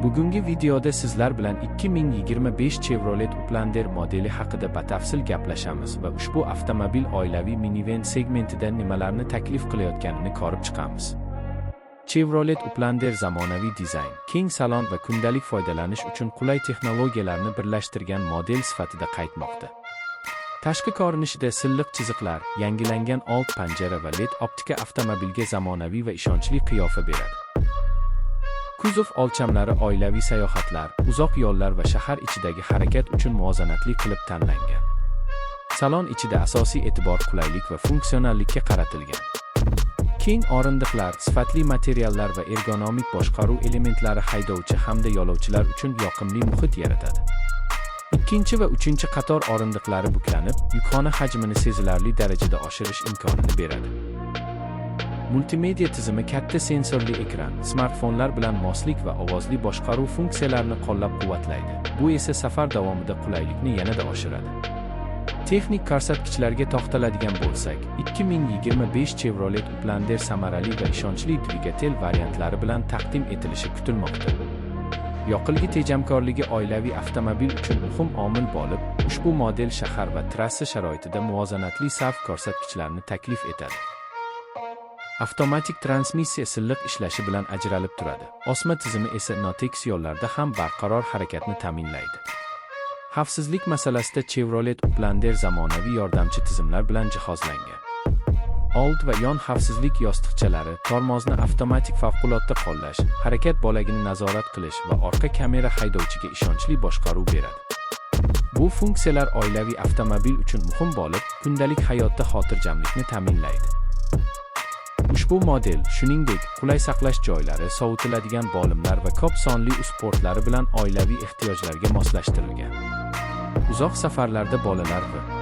Bugungi videoda sizlar bilan 2025 Chevrolet Uplander modeli haqida batafsil gaplashamiz va ushbu avtomobil oilaviy minivan segmentida nimalarni taklif qilayotganini ko'rib chiqamiz. Chevrolet Uplander zamonaviy dizayn, keng salon va kundalik foydalanish uchun qulay texnologiyalarni birlashtirgan model sifatida qaytmoqda. Tashqi ko'rinishida silliq chiziqlar, yangilangan old panjara va LED optika avtomobilga zamonaviy va ishonchli qiyofa beradi. Kuzov o'lchamlari oilaviy sayohatlar, uzoq yo'llar va shahar ichidagi harakat uchun muvozanatli qilib tanlangan. Salon ichida asosiy e'tibor qulaylik va funksionallikka qaratilgan. Keng o'rindiqlar, sifatli materiallar va ergonomik boshqaruv elementlari haydovchi hamda yo'lovchilar uchun yoqimli muhit yaratadi. Ikkinchi va uchinchi qator o'rindiqlari buklanib, yukxona hajmini sezilarli darajada oshirish imkonini beradi. Multimedia tizimi katta sensorli ekran, smartfonlar bilan moslik va ovozli boshqaruv funksiyalarini qo'llab-quvvatlaydi. Bu esa safar davomida qulaylikni yanada oshiradi. Texnik ko'rsatkichlarga to'xtaladigan bo'lsak, 2025 Chevrolet Uplander samarali va ishonchli dvigatel variantlari bilan taqdim etilishi kutilmoqda. Yoqilg'i tejamkorligi oilaviy avtomobil uchun muhim omil bo'lib, ushbu model shahar va trassa sharoitida muvozanatli sarf ko'rsatkichlarni taklif etadi. Avtomatik transmissiya silliq ishlashi bilan ajralib turadi. Osma tizimi esa notekis yo'llarda ham barqaror harakatni ta'minlaydi. Xavfsizlik masalasida Chevrolet Uplander zamonaviy yordamchi tizimlar bilan jihozlangan. Old va yon xavfsizlik yostiqchalari, tormozni avtomatik favqulodda qo'llash, harakat bo'lagini nazorat qilish va orqa kamera haydovchiga ishonchli boshqaruv beradi. Bu funksiyalar oilaviy avtomobil uchun muhim bo'lib, kundalik hayotda xotirjamlikni ta'minlaydi. Ushbu model, shuningdek, qulay saqlash joylari, sovitiladigan bo'limlar va ko'p sonli usportlari bilan oilaviy ehtiyojlarga moslashtirilgan. Uzoq safarlarda bolalar va